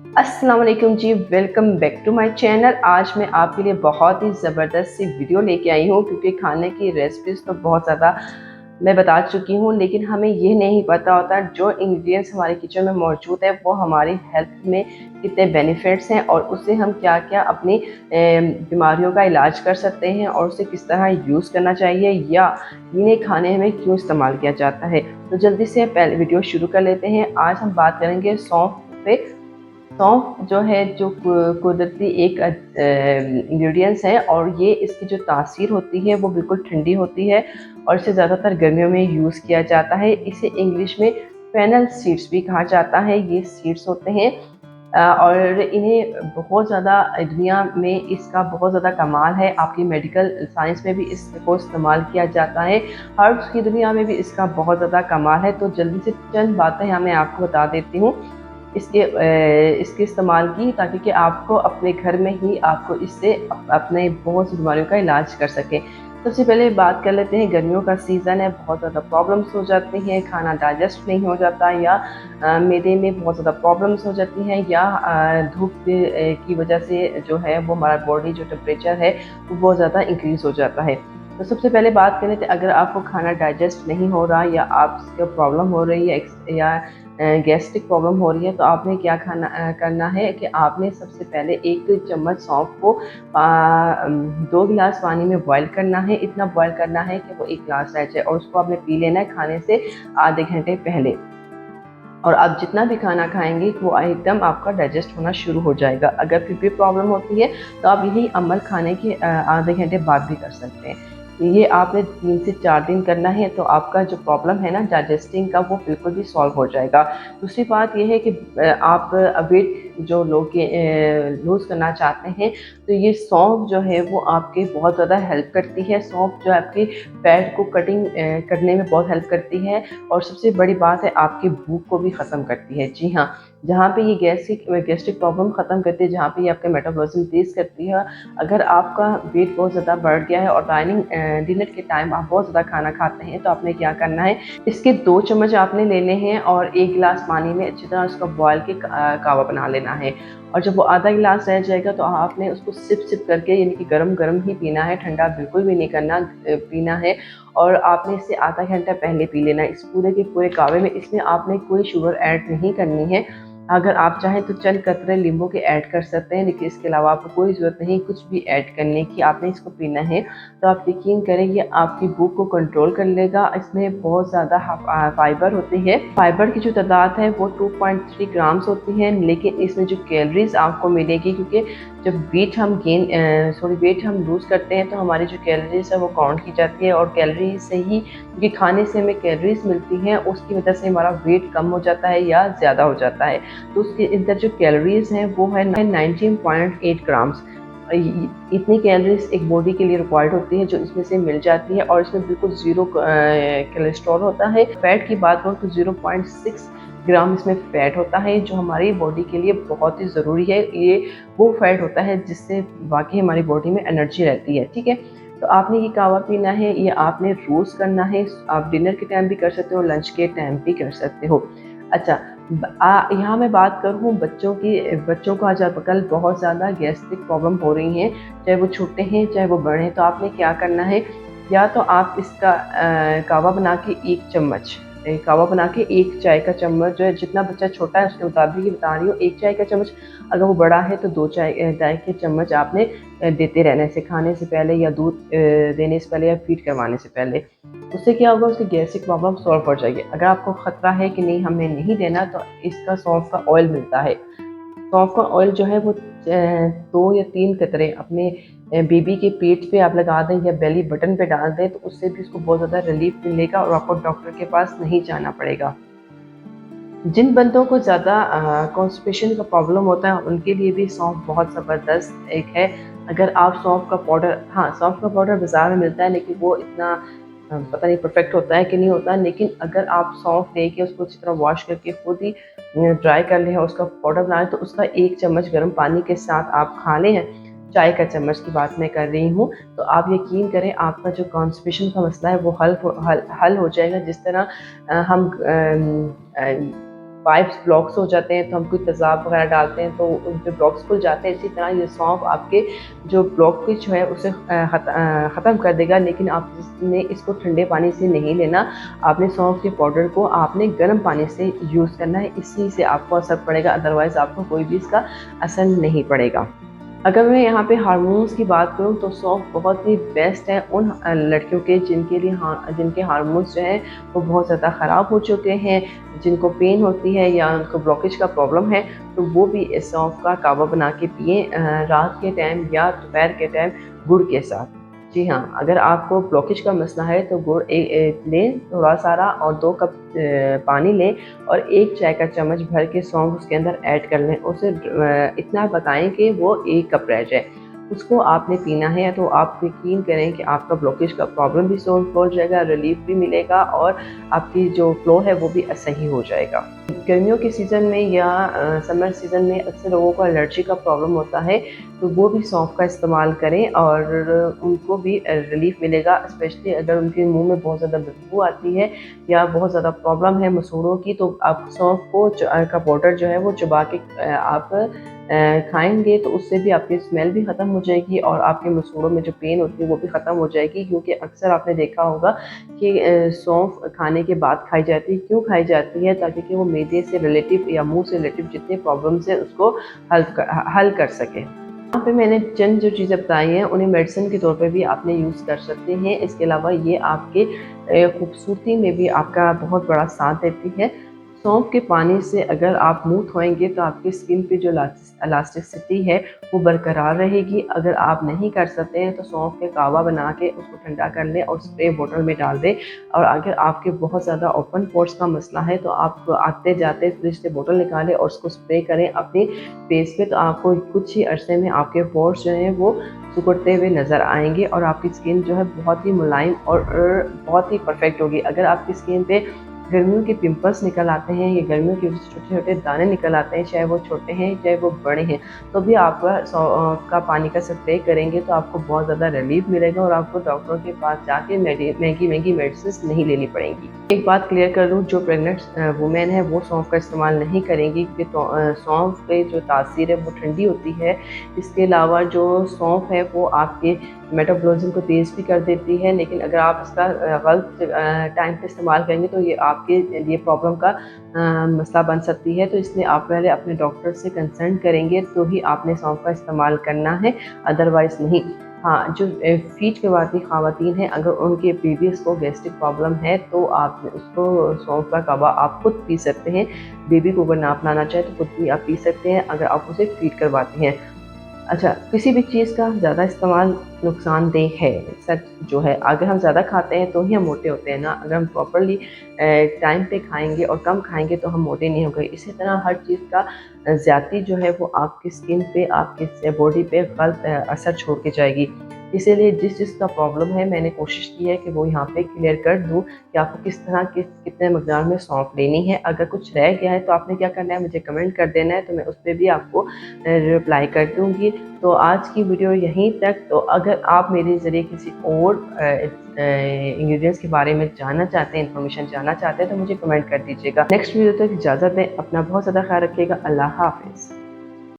अस्सलाम वालेकुम जी, welcome back to my channel. आज मैं आपके लिए बहुत ही ज़बरदस्त सी वीडियो लेके आई हूँ क्योंकि खाने की रेसिपीज़ तो बहुत ज़्यादा मैं बता चुकी हूँ, लेकिन हमें ये नहीं पता होता जो इंग्रेडिएंट्स हमारे किचन में मौजूद है वो हमारी हेल्थ में कितने बेनिफिट्स हैं और उससे हम क्या-क्या अपनी बीमारियों का इलाज कर सकते हैं और उसे किस तरह यूज़ करना चाहिए या इन्हें खाने में क्यों इस्तेमाल किया जाता है। तो जल्दी से पहले वीडियो शुरू कर लेते हैं। आज हम बात करेंगे सौंफ पे। सौंफ जो है जो कुदरती एक इंग्रेडिएंट्स है और ये इसकी जो तासीर होती है वो बिल्कुल ठंडी होती है और इसे ज़्यादातर गर्मियों में यूज़ किया जाता है। इसे इंग्लिश में फेनल सीड्स भी कहा जाता है। ये सीड्स होते हैं और इन्हें बहुत ज़्यादा दुनिया में इसका बहुत ज़्यादा कमाल है। आपकी मेडिकल साइंस में भी इसको इस्तेमाल किया जाता है। हर्ब्स की दुनिया में भी इसका बहुत ज़्यादा कमाल है। तो जल्दी से चंद बातें मैं आपको बता देती हूँ इसके इस्तेमाल की, ताकि कि आपको अपने घर में ही आपको इससे अपने बहुत सी बीमारियों का इलाज कर सकें। सबसे पहले बात कर लेते हैं, गर्मियों का सीज़न है, बहुत ज़्यादा प्रॉब्लम्स हो जाती हैं, खाना डाइजेस्ट नहीं हो जाता या मैदे में बहुत ज़्यादा प्रॉब्लम्स हो जाती हैं या धूप की वजह से जो है वो हमारा बॉडी जो टेम्परेचर है वो बहुत ज़्यादा इंक्रीज़ हो जाता है। तो सबसे पहले बात करें तो अगर आपको खाना डाइजेस्ट नहीं हो रहा या आपको प्रॉब्लम हो रही है या गैस्ट्रिक प्रॉब्लम हो रही है, तो आपने क्या करना है कि आपने सबसे पहले 1 चम्मच सौंफ को 2 गिलास पानी में बॉईल करना है। इतना बॉईल करना है कि वो 1 गिलास रह जाए और उसको आपने पी लेना है खाने से आधे घंटे पहले। और आप जितना भी खाना खाएंगे वो एकदम आपका डाइजेस्ट होना शुरू हो जाएगा। अगर फिर भी प्रॉब्लम होती है तो आप यही अमल खाने के आधे घंटे बाद भी कर सकते हैं। ये आपने 3 से 4 दिन करना है तो आपका जो प्रॉब्लम है ना डाइजेस्टिंग का वो बिल्कुल भी सॉल्व हो जाएगा। दूसरी बात ये है कि आप वेट जो लोग लूज़ करना चाहते हैं तो ये सौंफ जो है वो आपके बहुत ज़्यादा हेल्प करती है। सौंफ जो है आपकी फैट को करने में बहुत हेल्प करती है और सबसे बड़ी बात है आपकी भूख को भी ख़त्म करती है। जी हाँ, जहाँ पे ये गैस्ट्रिक प्रॉब्लम ख़त्म करती है, जहाँ पे ये आपका मेटाबॉलिज़्म तेज़ करती है। अगर आपका वेट बहुत ज़्यादा बढ़ गया है और डिनर के टाइम आप बहुत ज़्यादा खाना खाते हैं तो आपने क्या करना है, इसके 2 चम्मच आपने लेने हैं और 1 गिलास पानी में अच्छी तरह उसका बॉयल के कावा बना लेना है। और जब वो आधा गिलास रह जाएगा तो आपने उसको सिप करके यानी कि गरम-गरम ही पीना है, ठंडा बिल्कुल भी नहीं करना पीना है। और आपने इसे आधा घंटा पहले पी लेना है इस पूरे के पूरे कावे में। इसमें आपने कोई शुगर ऐड नहीं करनी है। अगर आप चाहें तो चंद कतरे नींबू के ऐड कर सकते हैं, लेकिन इसके अलावा आपको कोई ज़रूरत नहीं कुछ भी ऐड करने की। आपने इसको पीना है तो आप यकीन करें ये आपकी भूख को कंट्रोल कर लेगा। इसमें बहुत ज़्यादा फाइबर होती है। फाइबर की जो तादाद है वो 2.3 ग्राम्स होती है, लेकिन इसमें जो कैलोरीज आपको मिलेगी, क्योंकि जब वेट हम लूज़ करते हैं तो हमारी जो कैलोरीज है वो काउंट की जाती है और कैलोरी से ही, क्योंकि खाने से हमें कैलोरीज मिलती हैं, उसकी वजह से हमारा वेट कम हो जाता है या ज़्यादा हो जाता है। तो उसके अंदर जो कैलोरीज हैं वो है 19.8 ग्राम्स। इतनी कैलोरीज एक बॉडी के लिए रिक्वायर्ड होती है जो इसमें से मिल जाती है और इसमें बिल्कुल ज़ीरो कोलेस्ट्रॉल होता है। फैट की बात करूँ तो 0.6 ग्राम इसमें फ़ैट होता है जो हमारी बॉडी के लिए बहुत ही ज़रूरी है। ये वो फैट होता है जिससे वाकई हमारी बॉडी में एनर्जी रहती है। ठीक है, तो आपने ये कावा पीना है, ये आपने रोज़ करना है। आप डिनर के टाइम भी कर सकते हो, लंच के टाइम भी कर सकते हो। अच्छा, यहाँ मैं बात करूँ बच्चों की। बच्चों को आजकल बहुत ज़्यादा गैस्ट्रिक प्रॉब्लम हो रही हैं, चाहे वो छोटे हैं चाहे वो बड़े हैं। तो आपने क्या करना है, या तो आप इसका कावा बना के 1 चाय का चम्मच जो है, जितना बच्चा छोटा है उसके मुताबिक ही बता रही हूँ, 1 चाय का चम्मच। अगर वो बड़ा है तो 2 चाय के चम्मच आपने देते रहने से, खाने से पहले या दूध देने से पहले या फीड करवाने से पहले। उससे क्या होगा, उसकी गैस्ट्रिक प्रॉब्लम सॉल्व हो जाएगी। अगर आपको ख़तरा है कि नहीं हमें नहीं देना, तो इसका सौंफ का ऑयल मिलता है। सौंफ का ऑयल जो है वो 2 या 3 कतरे अपने बेबी के पेट पे आप लगा दें या बेली बटन पे डाल दें, तो उससे भी उसको बहुत ज़्यादा रिलीफ मिलेगा और आपको डॉक्टर के पास नहीं जाना पड़ेगा। जिन बंदों को ज़्यादा कॉन्स्टिपेशन का प्रॉब्लम होता है उनके लिए भी सौंफ बहुत ज़बरदस्त एक है। अगर आप सौंफ का पाउडर, हाँ, सौंफ का पाउडर बाज़ार में मिलता है, लेकिन वो इतना पता नहीं परफेक्ट होता है कि नहीं होता। लेकिन अगर आप सौंफ लेके उसको अच्छी तरह वॉश करके खुद ही ड्राई कर लें और उसका पाउडर बना लें, तो उसका 1 चम्मच गर्म पानी के साथ आप खा लें। चाय का चम्मच की बात मैं कर रही हूँ। तो आप यकीन करें आपका जो कॉन्स्टिपेशन का मसला है वो हल हो जाएगा। जिस तरह हम पाइप्स ब्लॉक्स हो जाते हैं तो हम कोई तेज़ाब वगैरह डालते हैं तो उन पे ब्लॉक्स खुल जाते हैं। इसी तरह ये सौंफ आपके जो ब्लॉकेज है उसे ख़त्म कर देगा। लेकिन आपने इसको ठंडे पानी से नहीं लेना, आपने सौंफ के पाउडर को आपने गर्म पानी से यूज़ करना है, इसी से आपको असर पड़ेगा, अदरवाइज़ आपको कोई भी इसका असर नहीं पड़ेगा। अगर मैं यहाँ पे हार्मोन्स की बात करूँ तो सौंफ बहुत ही बेस्ट है उन लड़कियों के जिनके हार्मोन्स जो हैं वो बहुत ज़्यादा ख़राब हो चुके हैं, जिनको पेन होती है या उनको ब्लॉकेज का प्रॉब्लम है, तो वो भी इस सौंफ का कावा बना के पिएँ रात के टाइम या दोपहर के टाइम गुड़ के साथ। जी हाँ, अगर आपको ब्लॉकेज का मसला है तो गुड़ लें थोड़ा सारा और 2 कप पानी लें और 1 चाय का चम्मच भर के सौंफ उसके अंदर ऐड कर लें। उसे इतना बताएँ कि वो 1 कप रह जाए। उसको आपने पीना है तो आप यकीन करें कि आपका ब्लॉकेज का प्रॉब्लम भी सॉल्व हो जाएगा, रिलीफ भी मिलेगा और आपकी जो फ्लो है वो भी सही हो जाएगा। गर्मियों के सीज़न में या समर सीज़न में अक्सर लोगों को एलर्जी का प्रॉब्लम होता है, तो वो भी सौंफ का इस्तेमाल करें और उनको भी रिलीफ मिलेगा। स्पेशली अगर उनके मुँह में बहुत ज़्यादा बदबू आती है या बहुत ज़्यादा प्रॉब्लम है मसूड़ों की, तो आप सौंफ को का पाउडर जो है वो चबा के आप खाएँगे तो उससे भी आपकी स्मेल भी ख़त्म हो जाएगी और आपके मसूड़ों में जो पेन होती है वो भी ख़त्म हो जाएगी। क्योंकि अक्सर आपने देखा होगा कि सौंफ खाने के बाद खाई जाती है। क्यों खाई जाती है? ताकि कि वो मैदे से रिलेटिव या मुँह से रिलेटिव जितने प्रॉब्लम्स हैं उसको हल कर सके। यहाँ पे मैंने चंद जो चीज़ें बताई हैं उन्हें मेडिसिन के तौर पे भी आपने यूज़ कर सकते हैं। इसके अलावा ये आपके खूबसूरती में भी आपका बहुत बड़ा साथ देती है। सौंफ के पानी से अगर आप मुँह धोएँगे तो आपकी स्किन पे जो इलास्टिसिटी है वो बरकरार रहेगी। अगर आप नहीं कर सकते हैं तो सौंफ के कावा बना के उसको ठंडा कर लें और स्प्रे बोतल में डाल दें। और अगर आपके बहुत ज़्यादा ओपन पोर्स का मसला है तो आप आते जाते फ्रिज से बोतल निकालें और उसको स्प्रे करें अपने फेस पे, तो आपको कुछ ही अरसे में आपके पोर्स जो हैं वो सिकुड़ते हुए नज़र आएँगे और आपकी स्किन जो है बहुत ही मुलायम और बहुत ही परफेक्ट होगी। अगर आपकी स्किन पे गर्मियों के पिंपल्स निकल आते हैं या गर्मियों के छोटे-छोटे दाने निकल आते हैं, चाहे वो छोटे हैं चाहे वो बड़े हैं, तो भी आप सौंफ का पानी का स्प्रे करेंगे तो आपको बहुत ज़्यादा रिलीफ मिलेगा और आपको डॉक्टर के पास जाके महंगी मेडिसिन नहीं लेनी पड़ेंगी। एक बात क्लियर कर लूँ, जो प्रेग्नेंट वुमेन है वो सौंफ का इस्तेमाल नहीं करेंगी क्योंकि सौंफ पे जो तासीर है वो ठंडी होती है। इसके अलावा जो सौंफ है वो आपके मेटाबॉलिज्म को तेज़ भी कर देती है, लेकिन अगर आप इसका गलत टाइम पे इस्तेमाल करेंगे तो ये आपके लिए प्रॉब्लम का मसला बन सकती है। तो इसलिए आप पहले अपने डॉक्टर से कंसल्ट करेंगे तो ही आपने सौंफ का इस्तेमाल करना है, अदरवाइज़ नहीं। हाँ, जो फीड करवाती ख़वातीन हैं, अगर उनके बेबीज़ को गैस्ट्रिक प्रॉब्लम है तो आप उसको सौंफ का कावा आप खुद पी सकते हैं। बेबी को अगर ना पिलाना चाहें तो खुद भी आप पी सकते हैं अगर आप उसे फीड करवाते हैं। अच्छा, किसी भी चीज़ का ज़्यादा इस्तेमाल नुकसानदेह है, सच जो है। अगर हम ज़्यादा खाते हैं तो ही हम मोटे होते हैं ना, अगर हम प्रॉपर्ली टाइम पे खाएँगे और कम खाएँगे तो हम मोटे नहीं होंगे। इसी तरह हर चीज़ का ज़्यादती जो है वो आपकी स्किन पे, आपकी बॉडी पे गलत असर छोड़ के जाएगी। इसीलिए जिस चीज़ का प्रॉब्लम है मैंने कोशिश की है कि वो यहाँ पे क्लियर कर दूँ कि आपको किस तरह कितने मकदार में सौंफ लेनी है। अगर कुछ रह गया है तो आपने क्या करना है, मुझे कमेंट कर देना है, तो मैं उस पे भी आपको रिप्लाई कर दूँगी। तो आज की वीडियो यहीं तक। तो अगर आप मेरे ज़रिए किसी और इंग्रेडिएंट्स के बारे में जानना चाहते हैं, इन्फॉर्मेशन जानना चाहते हैं, तो मुझे कमेंट कर दीजिएगा। नेक्स्ट वीडियो तक इजाज़त दें, अपना बहुत ज़्यादा ख्याल रखिएगा। अल्लाह हाफ़िज़।